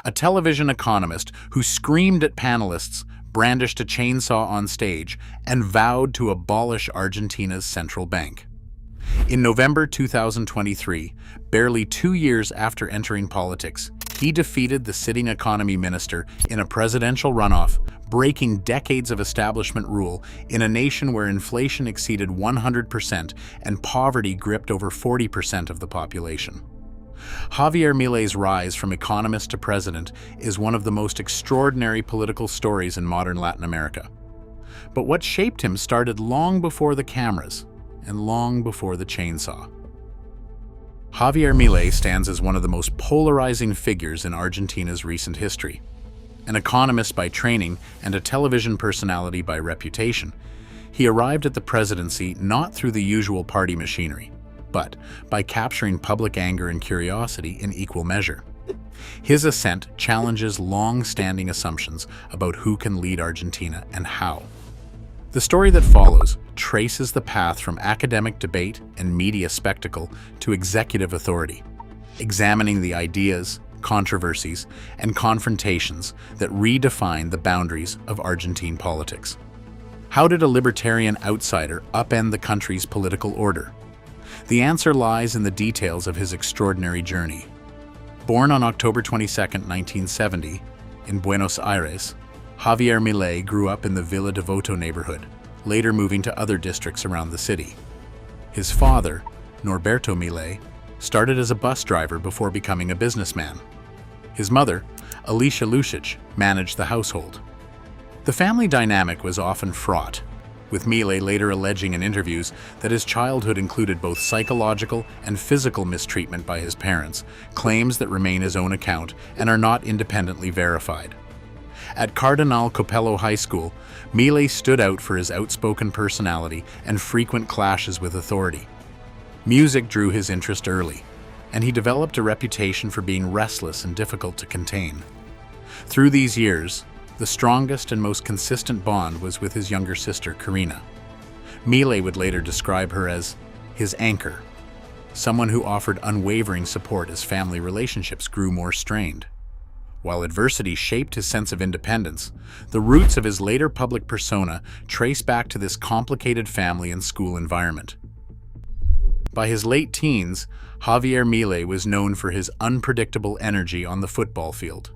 a television economist who screamed at panelists, brandished a chainsaw on stage, and vowed to abolish Argentina's central bank. In November 2023, barely 2 years after entering politics, he defeated the sitting economy minister in a presidential runoff, breaking decades of establishment rule in a nation where inflation exceeded 100% and poverty gripped over 40% of the population. Javier Milei's rise from economist to president is one of the most extraordinary political stories in modern Latin America. But what shaped him started long before the cameras and long before the chainsaw. Javier Milei stands as one of the most polarizing figures in Argentina's recent history. An economist by training and a television personality by reputation, he arrived at the presidency not through the usual party machinery, but by capturing public anger and curiosity in equal measure. His ascent challenges long-standing assumptions about who can lead Argentina and how. The story that follows traces the path from academic debate and media spectacle to executive authority, examining the ideas, controversies, and confrontations that redefine the boundaries of Argentine politics. How did a libertarian outsider upend the country's political order? The answer lies in the details of his extraordinary journey. Born on October 22, 1970, in Buenos Aires, Javier Milei grew up in the Villa Devoto neighborhood, later moving to other districts around the city. His father, Norberto Milei, started as a bus driver before becoming a businessman. His mother, Alicia Lucic, managed the household. The family dynamic was often fraught, with Milei later alleging in interviews that his childhood included both psychological and physical mistreatment by his parents, claims that remain his own account and are not independently verified. At Cardenal Copello High School, Milei stood out for his outspoken personality and frequent clashes with authority. Music drew his interest early, and he developed a reputation for being restless and difficult to contain. Through these years, the strongest and most consistent bond was with his younger sister, Karina. Milei would later describe her as his anchor, someone who offered unwavering support as family relationships grew more strained. While adversity shaped his sense of independence, the roots of his later public persona trace back to this complicated family and school environment. By his late teens, Javier Milei was known for his unpredictable energy on the football field.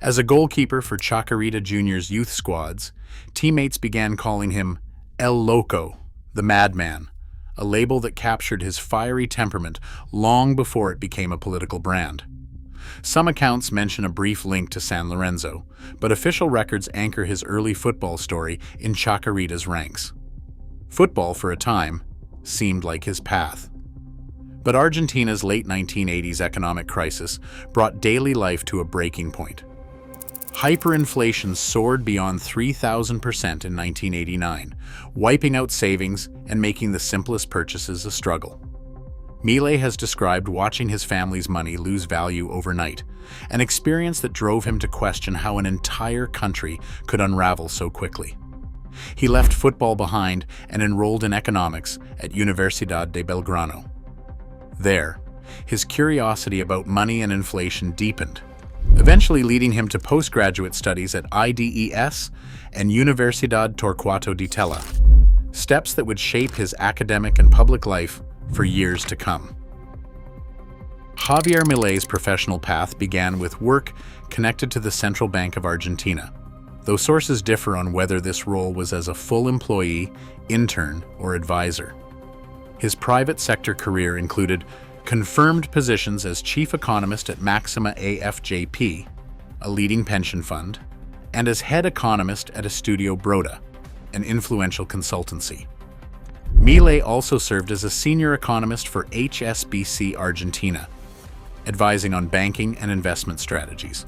As a goalkeeper for Chacarita Junior's youth squads, teammates began calling him El Loco, the madman, a label that captured his fiery temperament long before it became a political brand. Some accounts mention a brief link to San Lorenzo, but official records anchor his early football story in Chacarita's ranks. Football, for a time, seemed like his path. But Argentina's late 1980s economic crisis brought daily life to a breaking point. Hyperinflation soared beyond 3,000% in 1989, wiping out savings and making the simplest purchases a struggle. Milei has described watching his family's money lose value overnight, an experience that drove him to question how an entire country could unravel so quickly. He left football behind and enrolled in economics at Universidad de Belgrano. There, his curiosity about money and inflation deepened, eventually leading him to postgraduate studies at IDES and Universidad Torquato di Tella, steps that would shape his academic and public life for years to come. Javier Milei's professional path began with work connected to the Central Bank of Argentina, though sources differ on whether this role was as a full employee, intern, or advisor. His private sector career included confirmed positions as chief economist at Maxima AFJP, a leading pension fund, and as head economist at Estudio Broda, an influential consultancy. Milei also served as a senior economist for HSBC Argentina, advising on banking and investment strategies.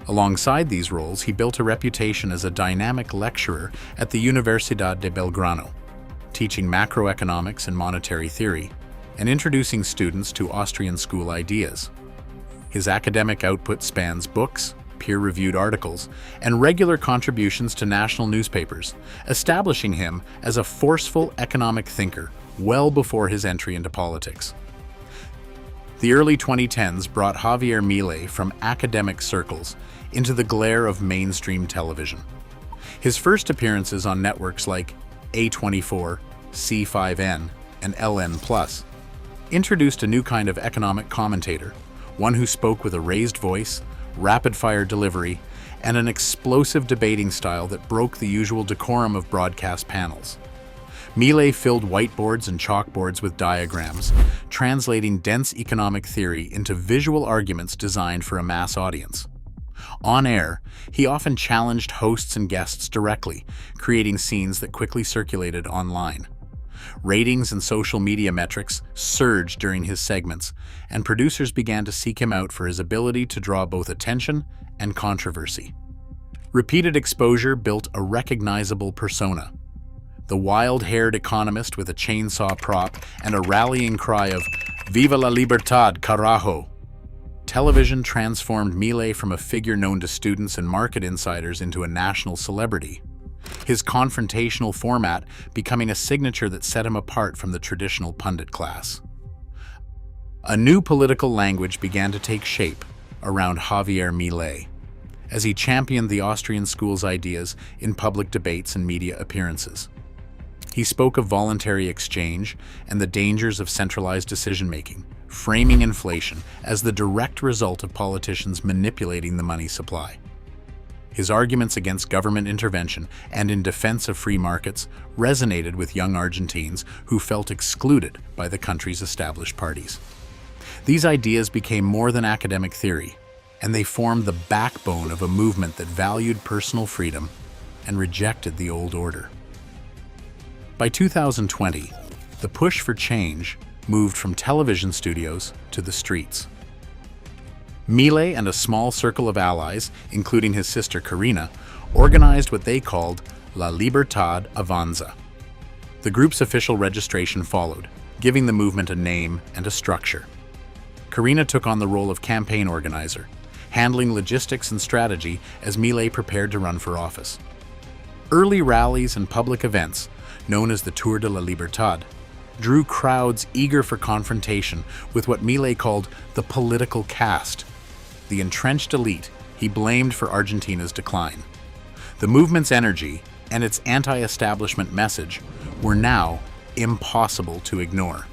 Alongside these roles, he built a reputation as a dynamic lecturer at the Universidad de Belgrano, teaching macroeconomics and monetary theory, and introducing students to Austrian school ideas. His academic output spans books, peer-reviewed articles, and regular contributions to national newspapers, establishing him as a forceful economic thinker well before his entry into politics. The early 2010s brought Javier Milei from academic circles into the glare of mainstream television. His first appearances on networks like A24, C5N, and LN+, introduced a new kind of economic commentator, one who spoke with a raised voice, rapid-fire delivery, and an explosive debating style that broke the usual decorum of broadcast panels. Milei filled whiteboards and chalkboards with diagrams, translating dense economic theory into visual arguments designed for a mass audience. On air, he often challenged hosts and guests directly, creating scenes that quickly circulated online. Ratings and social media metrics surged during his segments, and producers began to seek him out for his ability to draw both attention and controversy. Repeated exposure built a recognizable persona. The wild-haired economist with a chainsaw prop and a rallying cry of "Viva la libertad, carajo!" Television transformed Milei from a figure known to students and market insiders into a national celebrity, his confrontational format becoming a signature that set him apart from the traditional pundit class. A new political language began to take shape around Javier Milei, as he championed the Austrian school's ideas in public debates and media appearances. He spoke of voluntary exchange and the dangers of centralized decision-making, framing inflation as the direct result of politicians manipulating the money supply. His arguments against government intervention and in defense of free markets resonated with young Argentines who felt excluded by the country's established parties. These ideas became more than academic theory, and they formed the backbone of a movement that valued personal freedom and rejected the old order. By 2020, the push for change moved from television studios to the streets. Milei and a small circle of allies, including his sister Karina, organized what they called La Libertad Avanza. The group's official registration followed, giving the movement a name and a structure. Karina took on the role of campaign organizer, handling logistics and strategy as Milei prepared to run for office. Early rallies and public events, known as the Tour de la Libertad, drew crowds eager for confrontation with what Milei called the political caste, the entrenched elite he blamed for Argentina's decline. The movement's energy and its anti-establishment message were now impossible to ignore.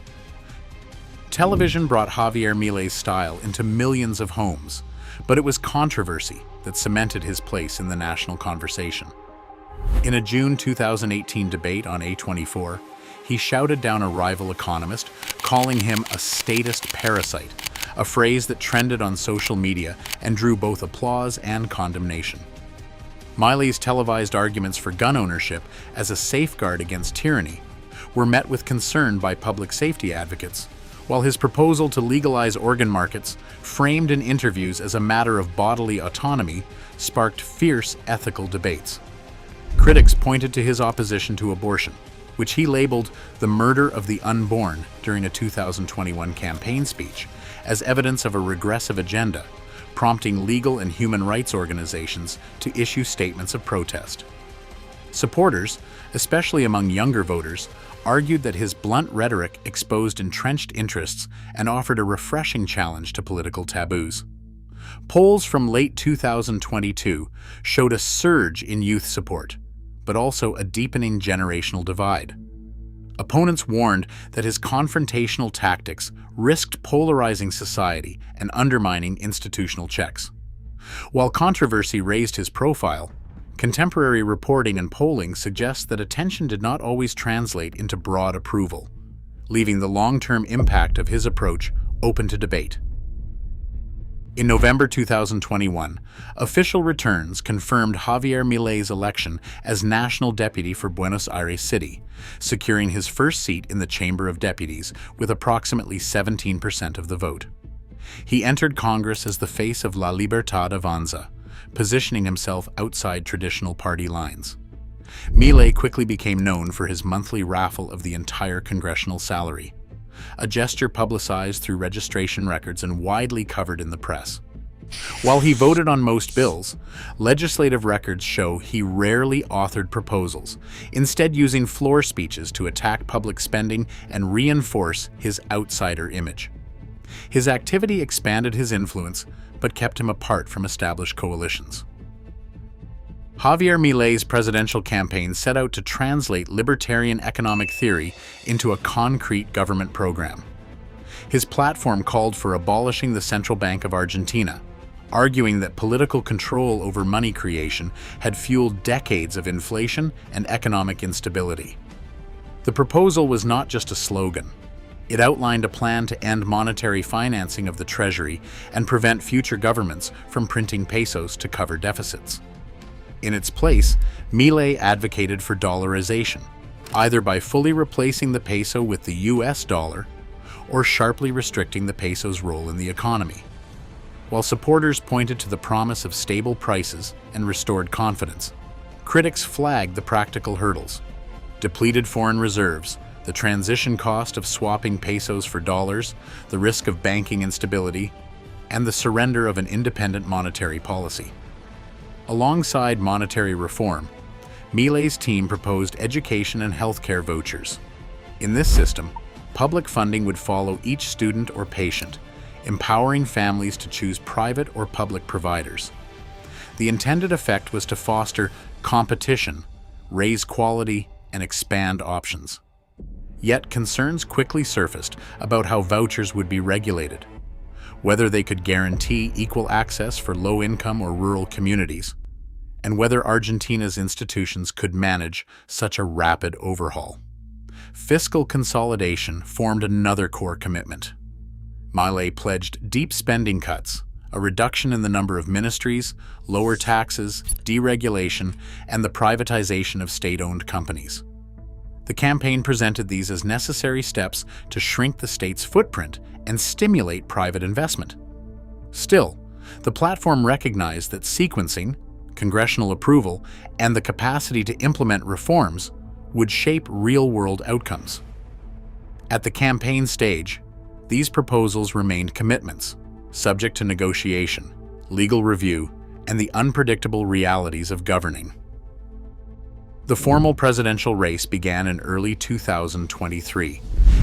Television brought Javier Milei's style into millions of homes, but it was controversy that cemented his place in the national conversation. In a June 2018 debate on A24, he shouted down a rival economist, calling him a statist parasite, a phrase that trended on social media and drew both applause and condemnation. Milei's televised arguments for gun ownership as a safeguard against tyranny were met with concern by public safety advocates, while his proposal to legalize organ markets, framed in interviews as a matter of bodily autonomy, sparked fierce ethical debates. Critics pointed to his opposition to abortion, which he labeled the murder of the unborn during a 2021 campaign speech, as evidence of a regressive agenda, prompting legal and human rights organizations to issue statements of protest. Supporters, especially among younger voters, argued that his blunt rhetoric exposed entrenched interests and offered a refreshing challenge to political taboos. Polls from late 2022 showed a surge in youth support, but also a deepening generational divide. Opponents warned that his confrontational tactics risked polarizing society and undermining institutional checks. While controversy raised his profile, contemporary reporting and polling suggests that attention did not always translate into broad approval, leaving the long-term impact of his approach open to debate. In November 2021, official returns confirmed Javier Milei's election as National Deputy for Buenos Aires City, securing his first seat in the Chamber of Deputies with approximately 17% of the vote. He entered Congress as the face of La Libertad Avanza, positioning himself outside traditional party lines. Milei quickly became known for his monthly raffle of the entire congressional salary, a gesture publicized through registration records and widely covered in the press. While he voted on most bills, legislative records show he rarely authored proposals, instead using floor speeches to attack public spending and reinforce his outsider image. His activity expanded his influence, but kept him apart from established coalitions. Javier Milei's presidential campaign set out to translate libertarian economic theory into a concrete government program. His platform called for abolishing the Central Bank of Argentina, arguing that political control over money creation had fueled decades of inflation and economic instability. The proposal was not just a slogan. It outlined a plan to end monetary financing of the Treasury and prevent future governments from printing pesos to cover deficits. In its place, Milei advocated for dollarization, either by fully replacing the peso with the US dollar or sharply restricting the peso's role in the economy. While supporters pointed to the promise of stable prices and restored confidence, critics flagged the practical hurdles: depleted foreign reserves, the transition cost of swapping pesos for dollars, the risk of banking instability, and the surrender of an independent monetary policy. Alongside monetary reform, Milei's team proposed education and healthcare vouchers. In this system, public funding would follow each student or patient, empowering families to choose private or public providers. The intended effect was to foster competition, raise quality, and expand options. Yet concerns quickly surfaced about how vouchers would be regulated, whether they could guarantee equal access for low-income or rural communities, and whether Argentina's institutions could manage such a rapid overhaul. Fiscal consolidation formed another core commitment. Milei pledged deep spending cuts, a reduction in the number of ministries, lower taxes, deregulation, and the privatization of state-owned companies. The campaign presented these as necessary steps to shrink the state's footprint and stimulate private investment. Still, the platform recognized that sequencing, congressional approval, and the capacity to implement reforms would shape real-world outcomes. At the campaign stage, these proposals remained commitments, subject to negotiation, legal review, and the unpredictable realities of governing. The formal presidential race began in early 2023,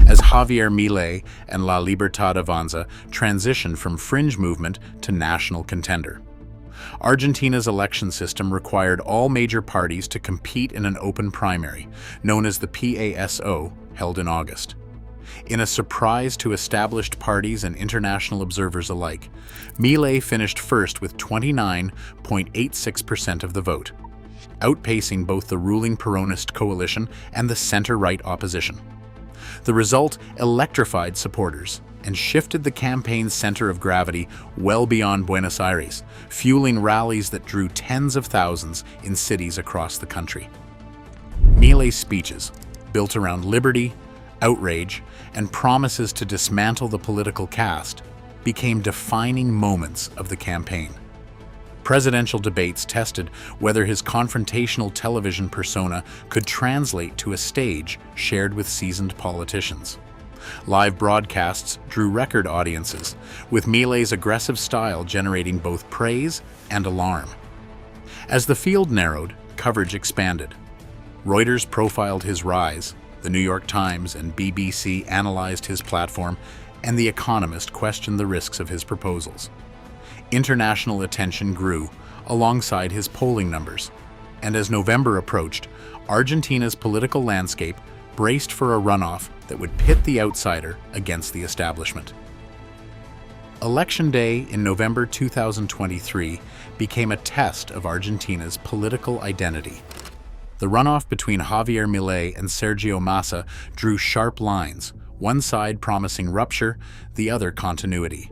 as Javier Milei and La Libertad Avanza transitioned from fringe movement to national contender. Argentina's election system required all major parties to compete in an open primary, known as the PASO, held in August. In a surprise to established parties and international observers alike, Milei finished first with 29.86% of the vote, outpacing both the ruling Peronist coalition and the center-right opposition. The result electrified supporters and shifted the campaign's center of gravity well beyond Buenos Aires, fueling rallies that drew tens of thousands in cities across the country. Milei's speeches, built around liberty, outrage, and promises to dismantle the political caste, became defining moments of the campaign. Presidential debates tested whether his confrontational television persona could translate to a stage shared with seasoned politicians. Live broadcasts drew record audiences, with Milei's aggressive style generating both praise and alarm. As the field narrowed, coverage expanded. Reuters profiled his rise, the New York Times and BBC analyzed his platform, and The Economist questioned the risks of his proposals. International attention grew alongside his polling numbers, and as November approached, Argentina's political landscape braced for a runoff that would pit the outsider against the establishment. Election Day in November 2023 became a test of Argentina's political identity. The runoff between Javier Milei and Sergio Massa drew sharp lines, one side promising rupture, the other continuity.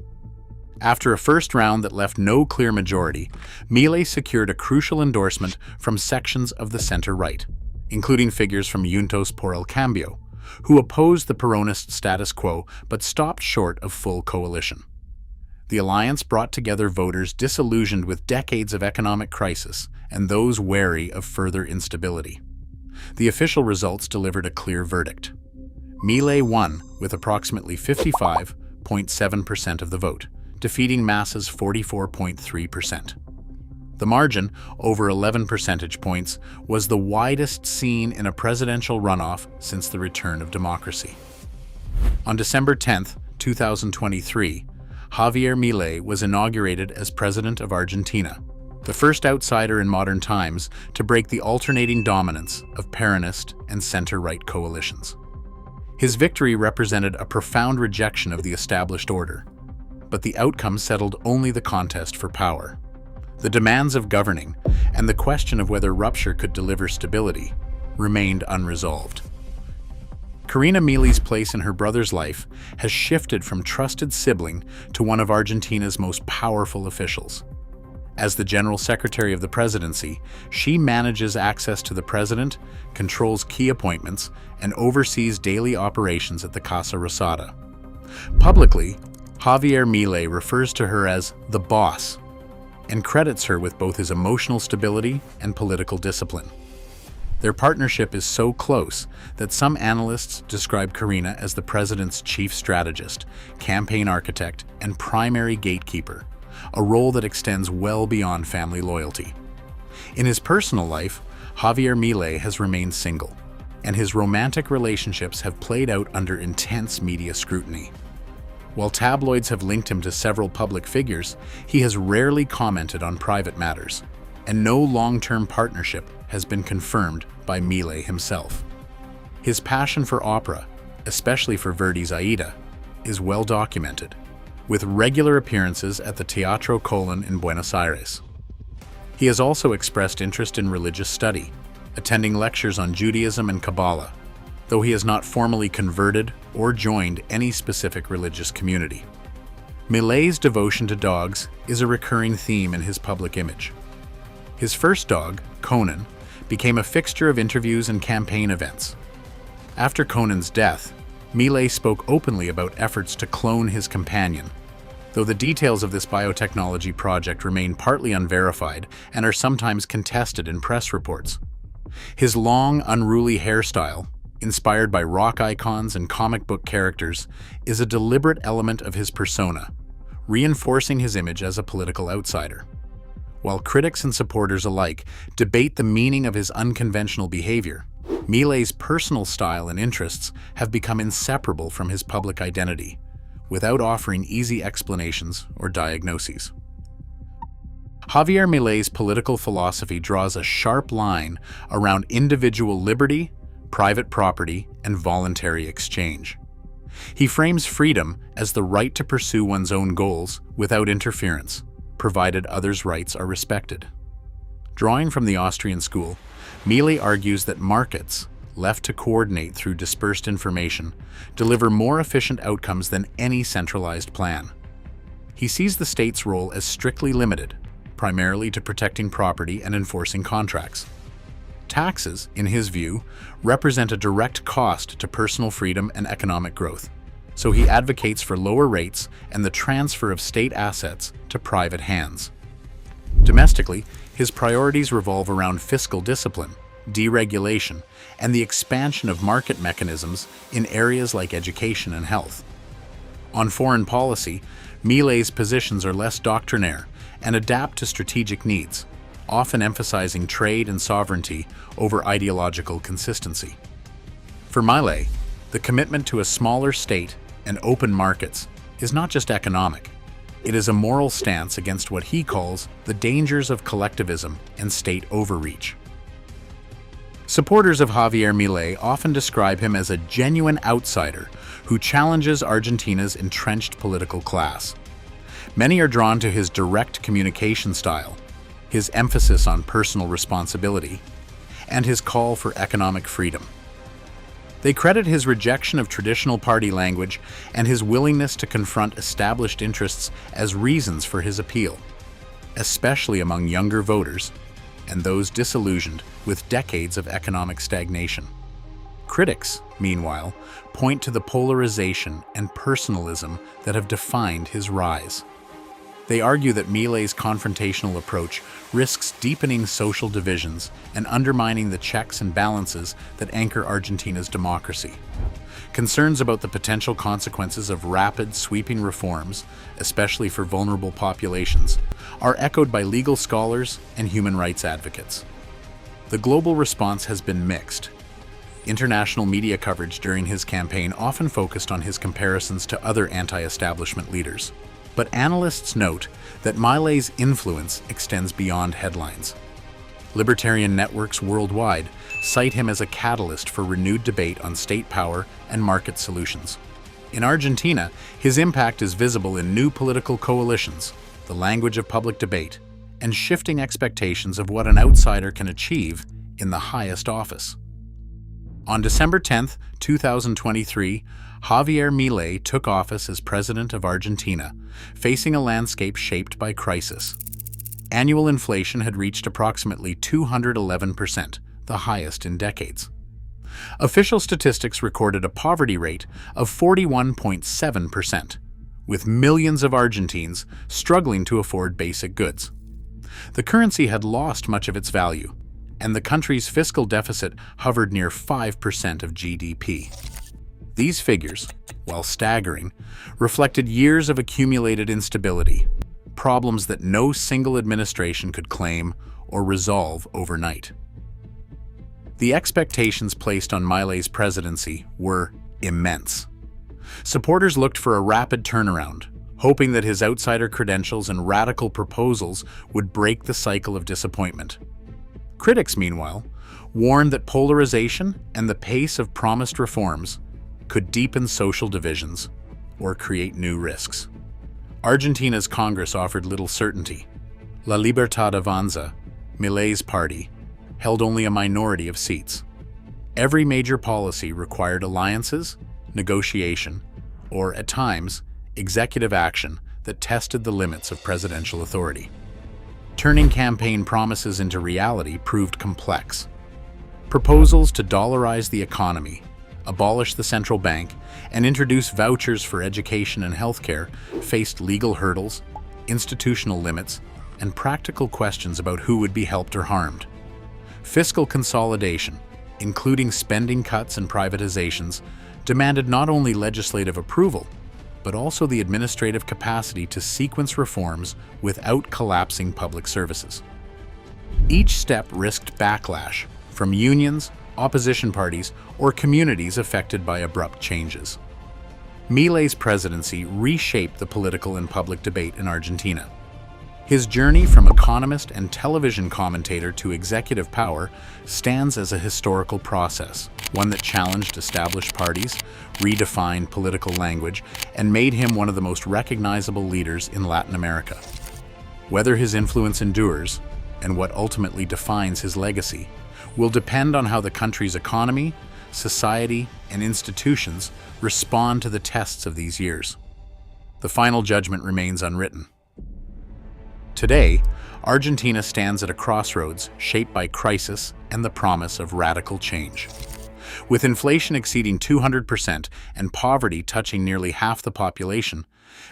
After a first round that left no clear majority, Milei secured a crucial endorsement from sections of the center-right, including figures from Juntos por el Cambio, who opposed the Peronist status quo but stopped short of full coalition. The alliance brought together voters disillusioned with decades of economic crisis and those wary of further instability. The official results delivered a clear verdict. Milei won with approximately 55.7% of the vote, defeating Massa's 44.3%. The margin, over 11 percentage points, was the widest seen in a presidential runoff since the return of democracy. On December 10, 2023, Javier Milei was inaugurated as President of Argentina, the first outsider in modern times to break the alternating dominance of Peronist and center-right coalitions. His victory represented a profound rejection of the established order, but the outcome settled only the contest for power. The demands of governing and the question of whether rupture could deliver stability remained unresolved. Carina Milei's place in her brother's life has shifted from trusted sibling to one of Argentina's most powerful officials. As the General Secretary of the Presidency, she manages access to the President, controls key appointments, and oversees daily operations at the Casa Rosada. Publicly, Javier Milei refers to her as the boss and credits her with both his emotional stability and political discipline. Their partnership is so close that some analysts describe Carina as the president's chief strategist, campaign architect, and primary gatekeeper, a role that extends well beyond family loyalty. In his personal life, Javier Milei has remained single, and his romantic relationships have played out under intense media scrutiny. While tabloids have linked him to several public figures, he has rarely commented on private matters, and no long-term partnership has been confirmed by Milei himself. His passion for opera, especially for Verdi's Aida, is well documented, with regular appearances at the Teatro Colón in Buenos Aires. He has also expressed interest in religious study, attending lectures on Judaism and Kabbalah, though he has not formally converted or joined any specific religious community. Milei's devotion to dogs is a recurring theme in his public image. His first dog, Conan, became a fixture of interviews and campaign events. After Conan's death, Milei spoke openly about efforts to clone his companion, though the details of this biotechnology project remain partly unverified and are sometimes contested in press reports. His long, unruly hairstyle, inspired by rock icons and comic book characters, is a deliberate element of his persona, reinforcing his image as a political outsider. While critics and supporters alike debate the meaning of his unconventional behavior, Milei's personal style and interests have become inseparable from his public identity, without offering easy explanations or diagnoses. Javier Milei's political philosophy draws a sharp line around individual liberty, private property, and voluntary exchange. He frames freedom as the right to pursue one's own goals without interference, provided others' rights are respected. Drawing from the Austrian school, Milei argues that markets, left to coordinate through dispersed information, deliver more efficient outcomes than any centralized plan. He sees the state's role as strictly limited, primarily to protecting property and enforcing contracts. Taxes, in his view, represent a direct cost to personal freedom and economic growth, so he advocates for lower rates and the transfer of state assets to private hands. Domestically, his priorities revolve around fiscal discipline, deregulation, and the expansion of market mechanisms in areas like education and health. On foreign policy, Milei's positions are less doctrinaire and adapt to strategic needs, often emphasizing trade and sovereignty over ideological consistency. For Milei, the commitment to a smaller state and open markets is not just economic. It is a moral stance against what he calls the dangers of collectivism and state overreach. Supporters of Javier Milei often describe him as a genuine outsider who challenges Argentina's entrenched political class. Many are drawn to his direct communication style, his emphasis on personal responsibility, and his call for economic freedom. They credit his rejection of traditional party language and his willingness to confront established interests as reasons for his appeal, especially among younger voters and those disillusioned with decades of economic stagnation. Critics, meanwhile, point to the polarization and personalism that have defined his rise. They argue that Milei's confrontational approach risks deepening social divisions and undermining the checks and balances that anchor Argentina's democracy. Concerns about the potential consequences of rapid, sweeping reforms, especially for vulnerable populations, are echoed by legal scholars and human rights advocates. The global response has been mixed. International media coverage during his campaign often focused on his comparisons to other anti-establishment leaders. But analysts note that Milei's influence extends beyond headlines. Libertarian networks worldwide cite him as a catalyst for renewed debate on state power and market solutions. In Argentina, his impact is visible in new political coalitions, the language of public debate, and shifting expectations of what an outsider can achieve in the highest office. On December 10, 2023, Javier Milei took office as President of Argentina, facing a landscape shaped by crisis. Annual inflation had reached approximately 211%, the highest in decades. Official statistics recorded a poverty rate of 41.7%, with millions of Argentines struggling to afford basic goods. The currency had lost much of its value, and the country's fiscal deficit hovered near 5% of GDP. These figures, while staggering, reflected years of accumulated instability, problems that no single administration could claim or resolve overnight. The expectations placed on Milei's presidency were immense. Supporters looked for a rapid turnaround, hoping that his outsider credentials and radical proposals would break the cycle of disappointment. Critics, meanwhile, warned that polarization and the pace of promised reforms could deepen social divisions or create new risks. Argentina's Congress offered little certainty. La Libertad Avanza, Milei's party, held only a minority of seats. Every major policy required alliances, negotiation, or, at times, executive action that tested the limits of presidential authority. Turning campaign promises into reality proved complex. Proposals to dollarize the economy, abolish the central bank, and introduce vouchers for education and healthcare faced legal hurdles, institutional limits, and practical questions about who would be helped or harmed. Fiscal consolidation, including spending cuts and privatizations, demanded not only legislative approval, but also the administrative capacity to sequence reforms without collapsing public services. Each step risked backlash from unions, opposition parties, or communities affected by abrupt changes. Milei's presidency reshaped the political and public debate in Argentina. His journey from economist and television commentator to executive power stands as a historical process, one that challenged established parties, redefined political language, and made him one of the most recognizable leaders in Latin America. Whether his influence endures, and what ultimately defines his legacy, will depend on how the country's economy, society, and institutions respond to the tests of these years. The final judgment remains unwritten. Today, Argentina stands at a crossroads shaped by crisis and the promise of radical change. With inflation exceeding 200% and poverty touching nearly half the population,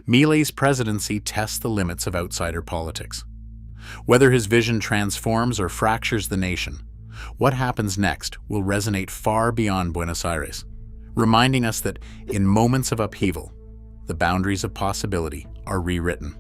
Milei's presidency tests the limits of outsider politics. Whether his vision transforms or fractures the nation, what happens next will resonate far beyond Buenos Aires, reminding us that in moments of upheaval, the boundaries of possibility are rewritten.